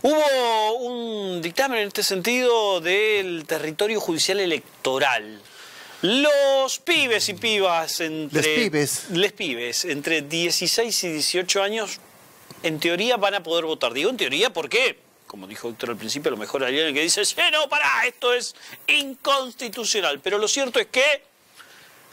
Hubo un dictamen en este sentido del territorio judicial electoral. Los pibes y pibas les pibes entre 16 y 18 años, en teoría van a poder votar. Digo en teoría porque, como dijo Héctor al principio, a lo mejor hay alguien que dice, no, pará, esto es inconstitucional. Pero lo cierto es que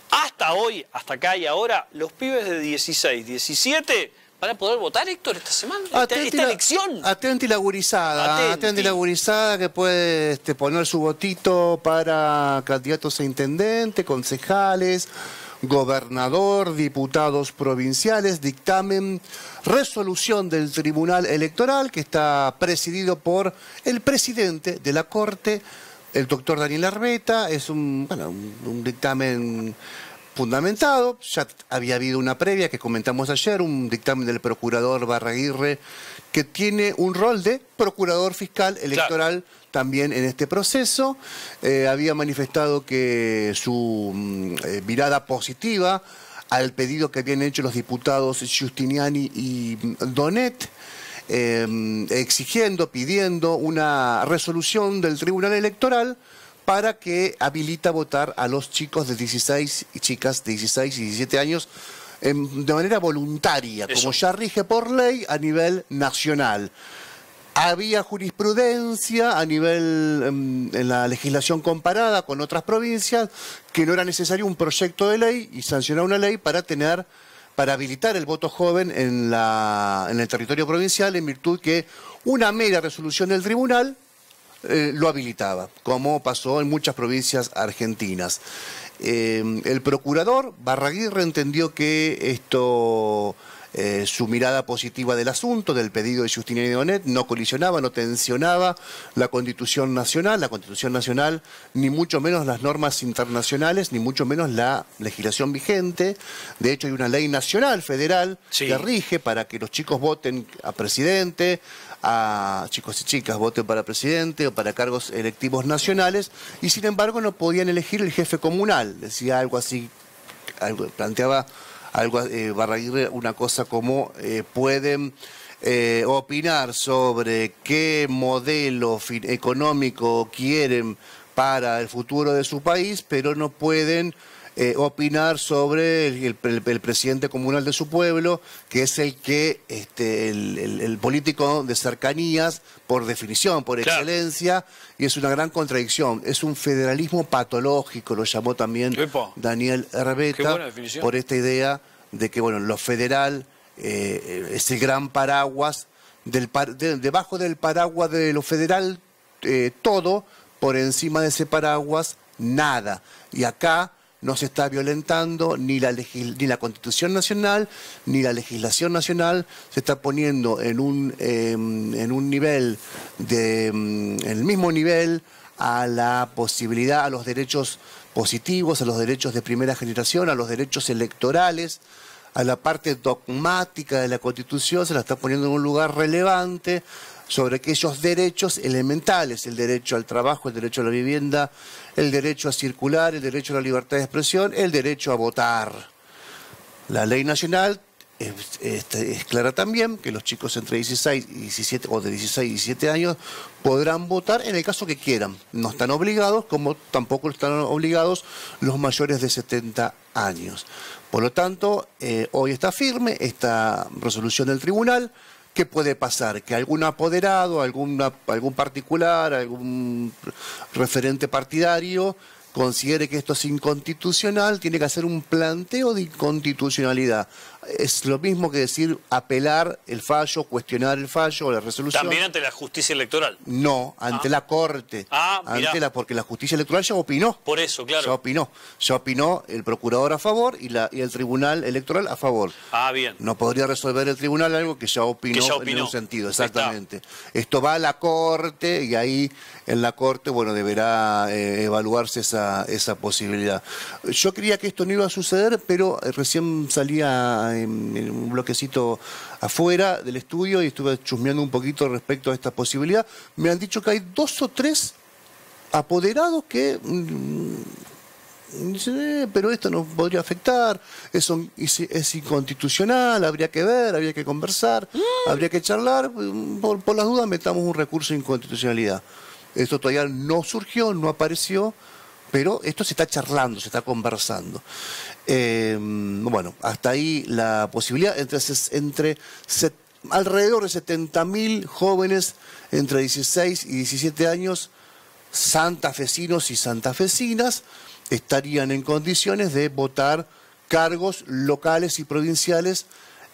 hasta hoy, hasta acá y ahora, los pibes de 16, 17 van a poder votar, Héctor, esta semana, esta elección. Atenti la gurizada, atenti la gurizada que puede poner su votito para candidatos a intendente, concejales, gobernador, diputados provinciales. Dictamen, resolución del Tribunal Electoral que está presidido por el presidente de la Corte, el doctor Daniel Arbeta. Es un dictamen fundamentado. Ya había habido una previa que comentamos ayer, un dictamen del procurador Barraguirre, que tiene un rol de procurador fiscal electoral también en este proceso. Había manifestado que su mirada positiva al pedido que habían hecho los diputados Giustiniani y Donet, pidiendo una resolución del Tribunal Electoral para que habilita votar a los chicos de 16 y chicas de 16 y 17 años de manera voluntaria, como ya rige por ley a nivel nacional. Había jurisprudencia a nivel, en la legislación comparada con otras provincias, que no era necesario un proyecto de ley y sancionar una ley para habilitar el voto joven en el territorio provincial, en virtud que una mera resolución del tribunal lo habilitaba, como pasó en muchas provincias argentinas. El procurador Barraguirre entendió que su mirada positiva del asunto, del pedido de Giustiniani y Donet, no colisionaba, no tensionaba la Constitución Nacional, ni mucho menos las normas internacionales, ni mucho menos la legislación vigente. De hecho, hay una ley nacional, federal, que rige para que los chicos voten a presidente, chicos y chicas voten para presidente o para cargos electivos nacionales, y sin embargo no podían elegir el jefe comunal. Decía algo así, planteaba Barraguirre una cosa como pueden opinar sobre qué modelo económico quieren para el futuro de su país, pero no pueden opinar sobre el presidente comunal de su pueblo, que es el político de cercanías, por definición, por excelencia, y es una gran contradicción. Es un federalismo patológico, lo llamó también Daniel Arbeta, por esta idea de que lo federal es el gran paraguas, debajo del paraguas de lo federal todo, por encima de ese paraguas nada. Y acá no se está violentando ni la Constitución Nacional, ni la legislación nacional. Se está poniendo en un nivel, el mismo nivel a la posibilidad, a los derechos positivos, a los derechos de primera generación, a los derechos electorales, a la parte dogmática de la Constitución. Se la está poniendo en un lugar relevante sobre aquellos derechos elementales: el derecho al trabajo, el derecho a la vivienda, el derecho a circular, el derecho a la libertad de expresión, el derecho a votar. La ley nacional es clara también, que los chicos entre 16 y 17 o de 16 y 17 años podrán votar en el caso que quieran. No están obligados, como tampoco están obligados los mayores de 70 años. Por lo tanto, hoy está firme esta resolución del tribunal. ¿Qué puede pasar? Que algún apoderado, algún particular, algún referente partidario considere que esto es inconstitucional, tiene que hacer un planteo de inconstitucionalidad. Es lo mismo que decir apelar el fallo, cuestionar el fallo o la resolución. ¿También ante la justicia electoral? No, ante la Corte. Porque la justicia electoral ya opinó. Por eso, claro. Ya opinó el procurador a favor y el tribunal electoral a favor. Bien. No podría resolver el tribunal algo que ya opinó, en un sentido, exactamente. Esto va a la Corte y ahí en la Corte, deberá evaluarse esa posibilidad. Yo creía que esto no iba a suceder, pero recién salía en un bloquecito afuera del estudio y estuve chusmeando un poquito respecto a esta posibilidad. Me han dicho que hay 2 o 3 apoderados que Dice, pero esto nos podría afectar, es inconstitucional, habría que ver, habría que conversar, habría que charlar, por las dudas metamos un recurso de inconstitucionalidad. Esto todavía no surgió, no apareció, pero esto se está charlando, se está conversando. Bueno, hasta ahí la posibilidad, alrededor de 70.000 jóvenes entre 16 y 17 años, santafesinos y santafesinas, estarían en condiciones de votar cargos locales y provinciales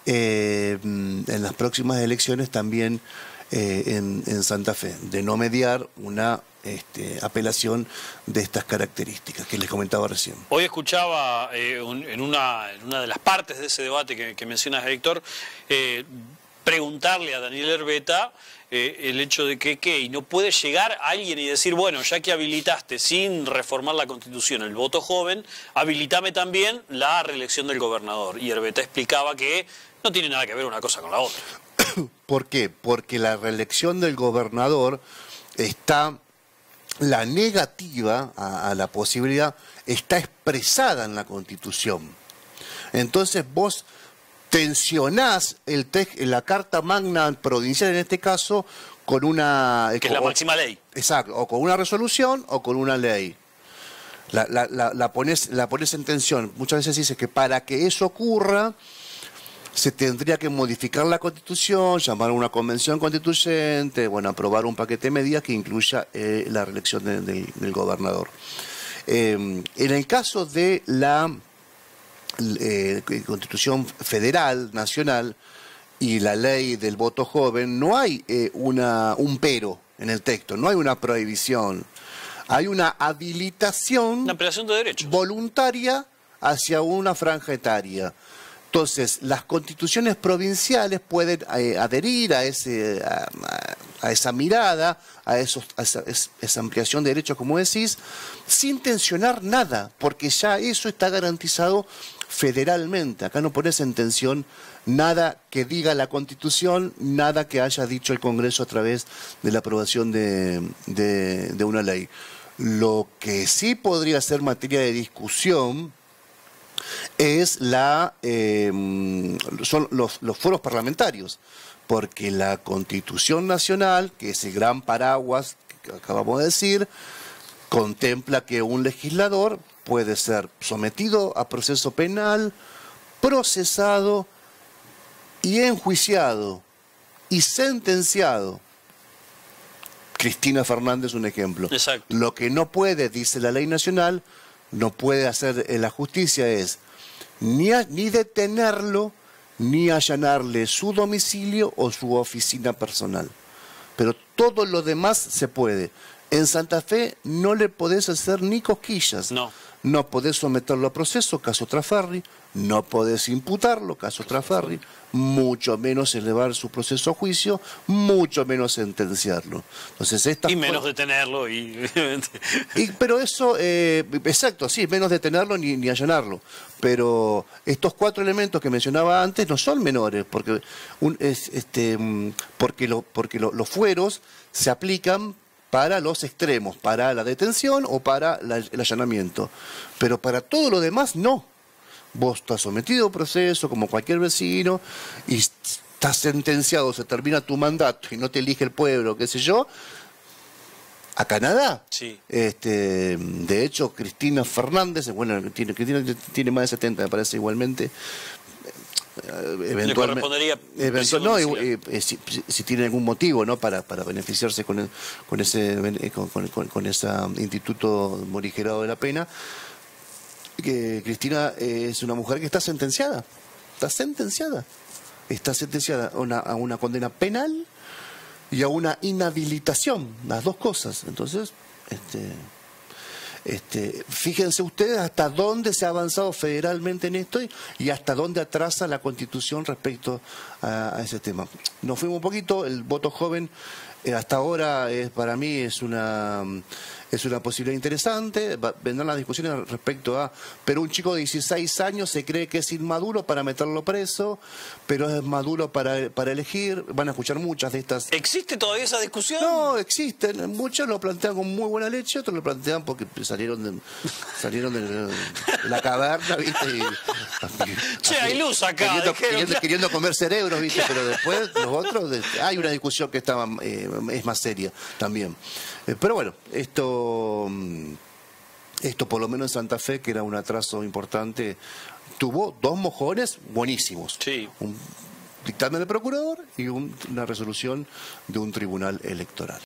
en las próximas elecciones también en Santa Fe, de no mediar una apelación de estas características que les comentaba recién. Hoy escuchaba en una de las partes de ese debate que mencionas, Héctor, preguntarle a Daniel Herbeta el hecho de que y no puede llegar alguien y decir, bueno, ya que habilitaste sin reformar la Constitución el voto joven, habilitame también la reelección del gobernador. Y Herbeta explicaba que no tiene nada que ver una cosa con la otra. ¿Por qué? Porque la reelección del gobernador está, la negativa a la posibilidad está expresada en la Constitución. Entonces vos tensionás la Carta Magna Provincial, en este caso, con una... Que es la máxima ley. Exacto, o con una resolución o con una ley. La pones en tensión. Muchas veces dice que para que eso ocurra se tendría que modificar la Constitución, llamar a una convención constituyente, bueno, aprobar un paquete de medidas que incluya la reelección del gobernador. En el caso de la Constitución Federal, Nacional, y la ley del voto joven, no hay un pero en el texto, no hay una prohibición. Hay una habilitación, una ampliación de derechos voluntaria hacia una franja etaria. Entonces, las constituciones provinciales pueden adherir a esa mirada, a esa ampliación de derechos, como decís, sin tensionar nada, porque ya eso está garantizado federalmente. Acá no pones en tensión nada que diga la Constitución, nada que haya dicho el Congreso a través de la aprobación de una ley. Lo que sí podría ser materia de discusión es son los foros parlamentarios, porque la Constitución Nacional, que es el gran paraguas que acabamos de decir, contempla que un legislador puede ser sometido a proceso penal, procesado y enjuiciado y sentenciado. Cristina Fernández, un ejemplo. Exacto. Lo que no puede, dice la ley nacional, no puede hacer la justicia es ni detenerlo, ni allanarle su domicilio o su oficina personal. Pero todo lo demás se puede. En Santa Fe no le podés hacer ni cosquillas. No. No podés someterlo a proceso, caso Traferri. No podés imputarlo, caso Traferri. Mucho menos elevar su proceso a juicio, mucho menos sentenciarlo. Entonces, y menos detenerlo. Pero eso, exacto, sí, menos detenerlo ni allanarlo. Pero estos cuatro elementos que mencionaba antes no son menores, porque los fueros se aplican para los extremos, para la detención o para el allanamiento. Pero para todo lo demás, no. Vos estás sometido a un proceso como cualquier vecino y estás sentenciado, se termina tu mandato y no te elige el pueblo, qué sé yo, a Canadá. Sí. De hecho, Cristina Fernández, bueno, tiene más de 70, me parece igualmente. Le correspondería si tiene algún motivo, ¿no?, para beneficiarse con ese instituto morigerado de la pena, que Cristina es una mujer que está sentenciada a una condena penal y a una inhabilitación, las dos cosas. Entonces, fíjense ustedes hasta dónde se ha avanzado federalmente en esto y hasta dónde atrasa la Constitución respecto a ese tema. Nos fuimos un poquito, el voto joven Hasta ahora para mí es una posibilidad interesante. Vendrán las discusiones respecto a, pero un chico de 16 años se cree que es inmaduro para meterlo preso, pero es maduro para elegir. Van a escuchar muchas de estas. ¿Existe todavía esa discusión? No, existen. Muchos lo plantean con muy buena leche, otros lo plantean porque salieron de la caverna, ¿viste? Che, hay luz acá. Queriendo comer cerebros, ¿viste? Pero después los otros, hay una discusión que es más seria también. Pero bueno, esto por lo menos en Santa Fe, que era un atraso importante, tuvo 2 mojones buenísimos. Sí. Un dictamen del procurador y una resolución de un tribunal electoral.